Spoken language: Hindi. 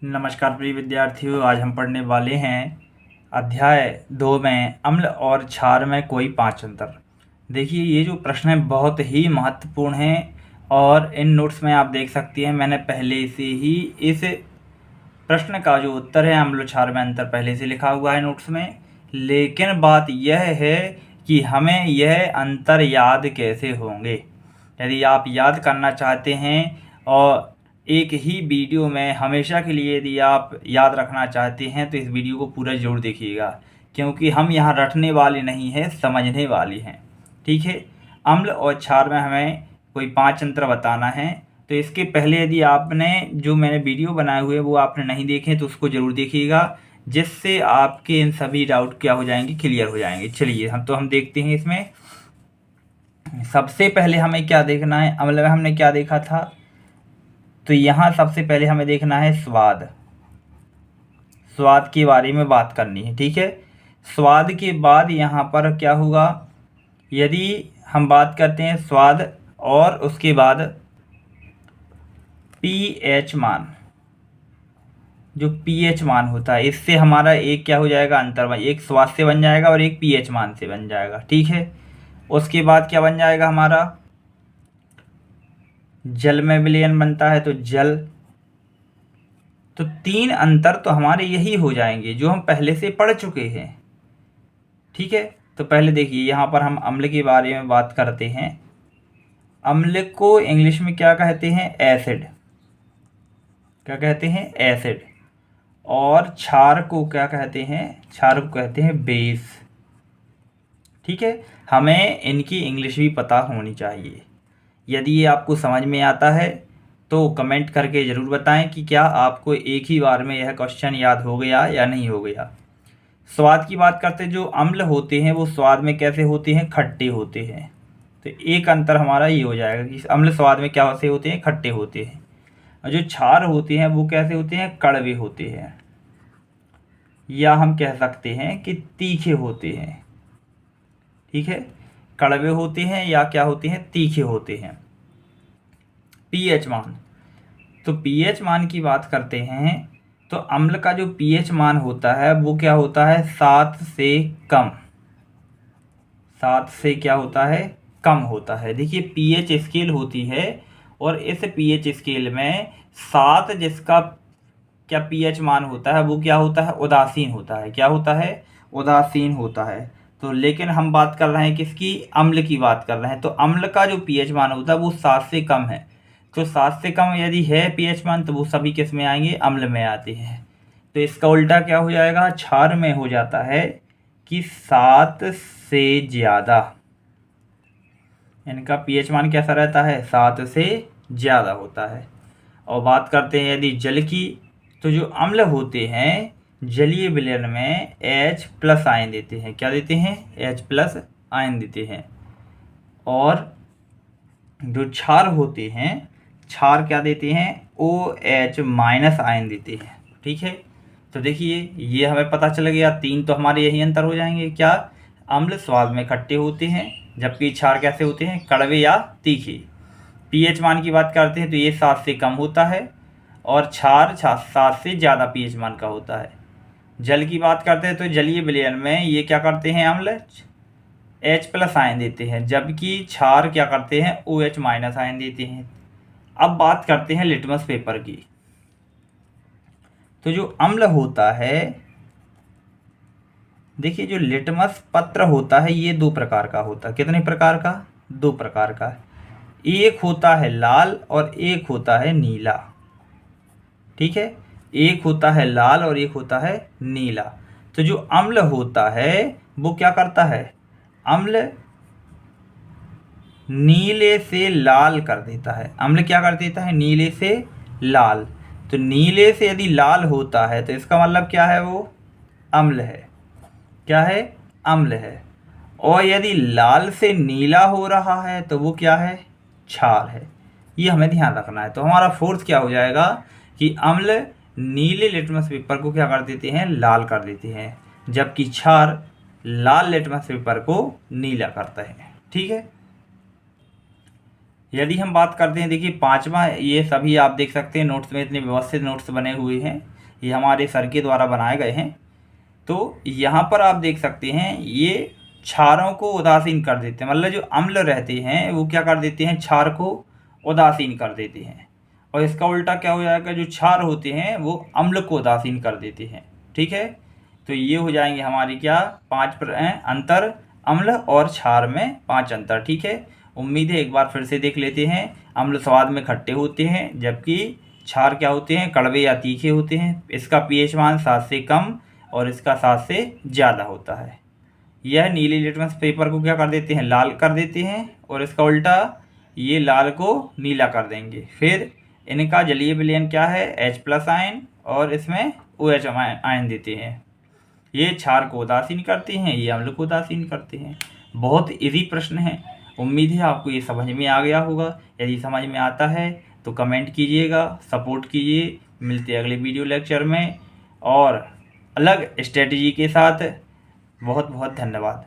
नमस्कार प्रिय विद्यार्थियों, आज हम पढ़ने वाले हैं अध्याय 2 में अम्ल और क्षार में कोई 5 अंतर। देखिए, ये जो प्रश्न है बहुत ही महत्वपूर्ण है और इन नोट्स में आप देख सकते हैं मैंने पहले से ही इस प्रश्न का जो उत्तर है अम्ल और क्षार में अंतर पहले से लिखा हुआ है नोट्स में। लेकिन बात यह है कि हमें यह अंतर याद कैसे होंगे। यदि आप याद करना चाहते हैं और एक ही वीडियो में हमेशा के लिए यदि आप याद रखना चाहते हैं तो इस वीडियो को पूरा जरूर देखिएगा, क्योंकि हम यहाँ रटने वाले नहीं हैं, समझने वाले हैं। ठीक है, अम्ल और क्षार में हमें कोई 5 अंतर बताना है। तो इसके पहले यदि आपने जो मैंने वीडियो बनाए हुए वो आपने नहीं देखे तो उसको ज़रूर देखिएगा, जिससे आपके इन सभी डाउट क्या हो जाएंगे, क्लियर हो जाएंगे। चलिए हम देखते हैं। इसमें सबसे पहले हमें क्या देखना है, अम्ल में हमने क्या देखा था, तो यहाँ सबसे पहले हमें देखना है स्वाद के बारे में बात करनी है। ठीक है, स्वाद के बाद यहाँ पर क्या होगा, यदि हम बात करते हैं स्वाद और उसके बाद पीएच मान, जो पीएच मान होता है, इससे हमारा एक क्या हो जाएगा, अंतर, एक स्वाद से बन जाएगा और एक पीएच मान से बन जाएगा। ठीक है, उसके बाद क्या बन जाएगा, हमारा जल में विलयन बनता है तो जल। तो 3 अंतर तो हमारे यही हो जाएंगे जो हम पहले से पढ़ चुके हैं। ठीक है, तो पहले देखिए यहाँ पर हम अम्ल के बारे में बात करते हैं। अम्ल को इंग्लिश में क्या कहते हैं, एसिड। क्या कहते हैं, एसिड। और क्षार को क्या कहते हैं, क्षार को कहते हैं बेस। ठीक है, हमें इनकी इंग्लिश भी पता होनी चाहिए। यदि ये आपको समझ में आता है तो कमेंट करके ज़रूर बताएं कि क्या आपको एक ही बार में यह क्वेश्चन याद हो गया या नहीं हो गया। स्वाद की बात करते, जो अम्ल होते हैं वो स्वाद में कैसे होते हैं, खट्टे होते हैं। तो एक अंतर हमारा ये हो जाएगा कि अम्ल स्वाद में क्या से होते हैं, खट्टे होते हैं। और जो क्षार होते हैं वो कैसे होते हैं, कड़वे होते हैं, या हम कह सकते हैं कि तीखे होते हैं। ठीक है, कड़वे होते हैं या क्या होते हैं, तीखे होते हैं। पीएच मान, तो पीएच मान की बात करते हैं तो अम्ल का जो पीएच मान होता है वो क्या होता है, 7 से कम। 7 से क्या होता है, कम होता है। देखिए, पीएच स्केल होती है और इस पीएच स्केल में 7 जिसका क्या पीएच मान होता है वो क्या होता है, उदासीन होता है। क्या होता है, उदासीन होता है। तो लेकिन हम बात कर रहे हैं किसकी, अम्ल की बात कर रहे हैं। तो अम्ल का जो पीएच मान होता है वो 7 से कम है। तो 7 से कम यदि है पीएच मान तो वो सभी किस में आएंगे, अम्ल में आते हैं। तो इसका उल्टा क्या हो जाएगा, क्षार में हो जाता है कि 7 से ज़्यादा। इनका पीएच मान कैसा रहता है, 7 से ज़्यादा होता है। और बात करते हैं यदि जल की, तो जो अम्ल होते हैं जलीय विलयन में H+ आयन देते हैं। क्या देते हैं, H+ आयन देते हैं। और जो क्षार होते हैं, क्षार क्या देते हैं, OH- आयन देते हैं। ठीक है, तो देखिए ये हमें पता चल गया, 3 तो हमारे यही अंतर हो जाएंगे। क्या, अम्ल स्वाद में खट्टे होते हैं जबकि क्षार कैसे होते हैं, कड़वे या तीखे। पीएच मान की बात करते हैं तो ये 7 से कम होता है और क्षार 7 से ज़्यादा पीएच मान का होता है। जल की बात करते हैं तो जलीय विलयन में ये क्या करते हैं, अम्ल H+ आयन देते हैं जबकि क्षार क्या करते हैं, OH- आयन देते हैं। अब बात करते हैं लिटमस पेपर की। तो जो अम्ल होता है, देखिए जो लिटमस पत्र होता है ये 2 प्रकार का होता है। कितने प्रकार का, 2 प्रकार का। एक होता है लाल और एक होता है नीला। ठीक है, एक होता है लाल और एक होता है नीला। तो जो अम्ल होता है वो क्या करता है, अम्ल नीले से लाल कर देता है। अम्ल क्या कर देता है, नीले से लाल। तो नीले से यदि लाल होता है तो इसका मतलब क्या है, वो अम्ल है। क्या है, अम्ल है। और यदि लाल से नीला हो रहा है तो वो क्या है, क्षार है। ये हमें ध्यान रखना है। तो हमारा फोर्थ क्या हो जाएगा कि अम्ल नीले लिटमस पेपर को क्या कर देते हैं, लाल कर देते हैं, जबकि क्षार लाल लिटमस पेपर को नीला करता है। ठीक है, यदि हम बात करते हैं, देखिए 5वां, ये सभी आप देख सकते हैं नोट्स में इतने व्यवस्थित नोट्स बने हुए हैं, ये हमारे सर के द्वारा बनाए गए हैं। तो यहाँ पर आप देख सकते हैं ये क्षारों को उदासीन कर देते हैं, मतलब जो अम्ल रहते हैं वो क्या कर देते हैं, क्षार को उदासीन कर देते हैं। और इसका उल्टा क्या हो जाएगा, जो क्षार होते हैं वो अम्ल को उदासीन कर देते हैं। ठीक है, तो ये हो जाएंगे हमारी क्या 5 अंतर, अम्ल और क्षार में 5 अंतर। ठीक है, उम्मीद है एक बार फिर से देख लेते हैं। अम्ल स्वाद में खट्टे होते हैं, जबकि क्षार क्या होते हैं, कड़वे या तीखे होते हैं। इसका पीएच मान 7 से कम और इसका 7 से ज़्यादा होता है। यह नीली लिटमस पेपर को क्या कर देते हैं, लाल कर देते हैं, और इसका उल्टा ये लाल को नीला कर देंगे। फिर इनका जलीय विलयन क्या है, H+ आयन, और इसमें OH आयन देते हैं। ये क्षार को उदासीन करते हैं, ये अम्ल को उदासीन करते हैं। बहुत इजी प्रश्न है। उम्मीद है आपको ये समझ में आ गया होगा। यदि समझ में आता है तो कमेंट कीजिएगा, सपोर्ट कीजिए। मिलते हैं अगले वीडियो लेक्चर में और अलग स्ट्रेटजी के साथ। बहुत बहुत धन्यवाद।